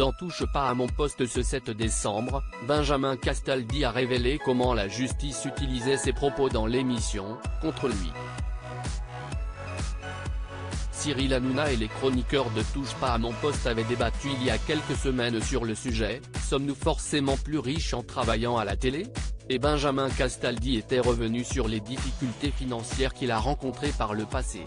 Dans Touche pas à mon poste ce 7 décembre, Benjamin Castaldi a révélé comment la justice utilisait ses propos dans l'émission, contre lui. Cyril Hanouna et les chroniqueurs de Touche pas à mon poste avaient débattu il y a quelques semaines sur le sujet. Sommes-nous forcément plus riches en travaillant à la télé ? Et Benjamin Castaldi était revenu sur les difficultés financières qu'il a rencontrées par le passé.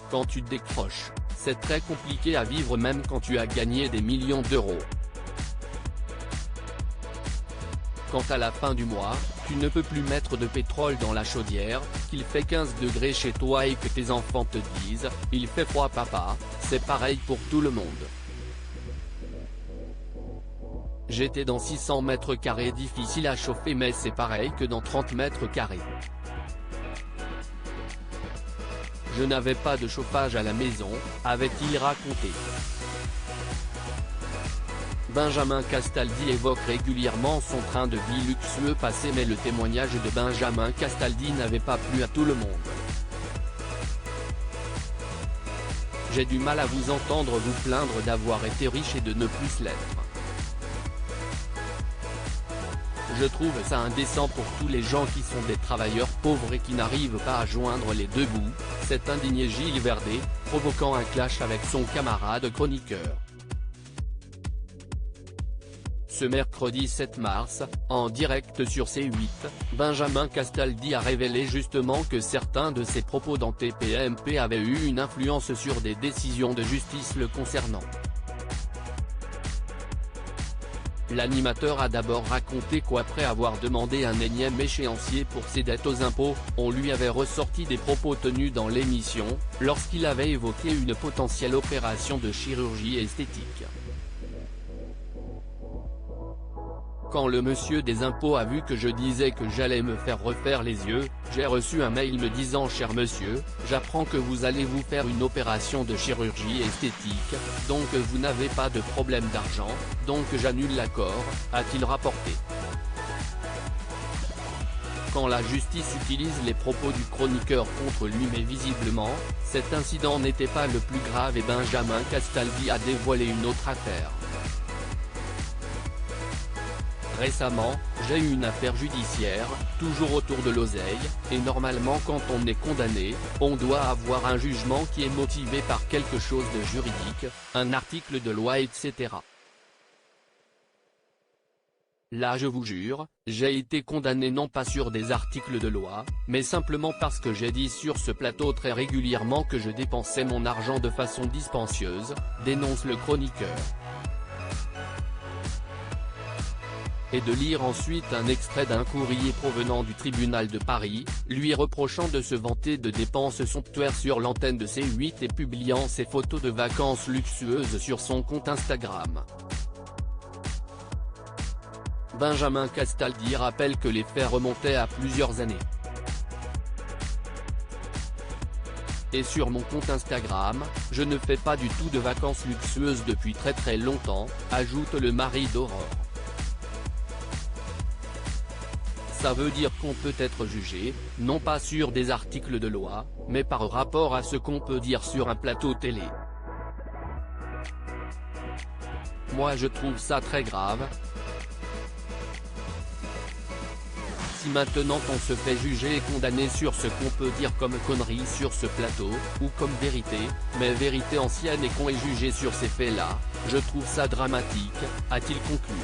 Quand tu décroches, c'est très compliqué à vivre même quand tu as gagné des millions d'euros. Quand à la fin du mois, tu ne peux plus mettre de pétrole dans la chaudière, qu'il fait 15 degrés chez toi et que tes enfants te disent « il fait froid papa », c'est pareil pour tout le monde. J'étais dans 600 mètres carrés difficile à chauffer mais c'est pareil que dans 30 mètres carrés. Je n'avais pas de chauffage à la maison, avait-il raconté. Benjamin Castaldi évoque régulièrement son train de vie luxueux passé mais le témoignage de Benjamin Castaldi n'avait pas plu à tout le monde. J'ai du mal à vous entendre vous plaindre d'avoir été riche et de ne plus l'être. Je trouve ça indécent pour tous les gens qui sont des travailleurs pauvres et qui n'arrivent pas à joindre les deux bouts, s'est indigné Gilles Verdé, provoquant un clash avec son camarade chroniqueur. Ce mercredi 7 mars, en direct sur C8, Benjamin Castaldi a révélé justement que certains de ses propos dans TPMP avaient eu une influence sur des décisions de justice le concernant. L'animateur a d'abord raconté qu'après avoir demandé un énième échéancier pour ses dettes aux impôts, on lui avait ressorti des propos tenus dans l'émission, lorsqu'il avait évoqué une potentielle opération de chirurgie esthétique. Quand le monsieur des impôts a vu que je disais que j'allais me faire refaire les yeux, j'ai reçu un mail me disant « Cher monsieur, j'apprends que vous allez vous faire une opération de chirurgie esthétique, donc vous n'avez pas de problème d'argent, donc j'annule l'accord », a-t-il rapporté. Quand la justice utilise les propos du chroniqueur contre lui mais visiblement, cet incident n'était pas le plus grave et Benjamin Castaldi a dévoilé une autre affaire. Récemment, j'ai eu une affaire judiciaire, toujours autour de l'oseille, et normalement quand on est condamné, on doit avoir un jugement qui est motivé par quelque chose de juridique, un article de loi etc. Là je vous jure, j'ai été condamné non pas sur des articles de loi, mais simplement parce que j'ai dit sur ce plateau très régulièrement que je dépensais mon argent de façon dispensieuse, dénonce le chroniqueur. Et de lire ensuite un extrait d'un courrier provenant du tribunal de Paris, lui reprochant de se vanter de dépenses somptuaires sur l'antenne de C8 et publiant ses photos de vacances luxueuses sur son compte Instagram. Benjamin Castaldi rappelle que les faits remontaient à plusieurs années. Et sur mon compte Instagram, je ne fais pas du tout de vacances luxueuses depuis très longtemps, ajoute le mari d'Aurore. Ça veut dire qu'on peut être jugé, non pas sur des articles de loi, mais par rapport à ce qu'on peut dire sur un plateau télé. Moi je trouve ça très grave. Si maintenant on se fait juger et condamner sur ce qu'on peut dire comme connerie sur ce plateau, ou comme vérité, mais vérité ancienne et qu'on est jugé sur ces faits-là, je trouve ça dramatique, a-t-il conclu.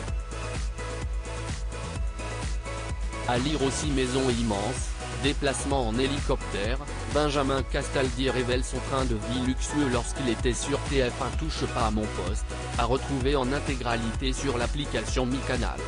À lire aussi Maison immense, déplacement en hélicoptère, Benjamin Castaldi révèle son train de vie luxueux lorsqu'il était sur TF1 Touche pas à mon poste, à retrouver en intégralité sur l'application Mi Canal.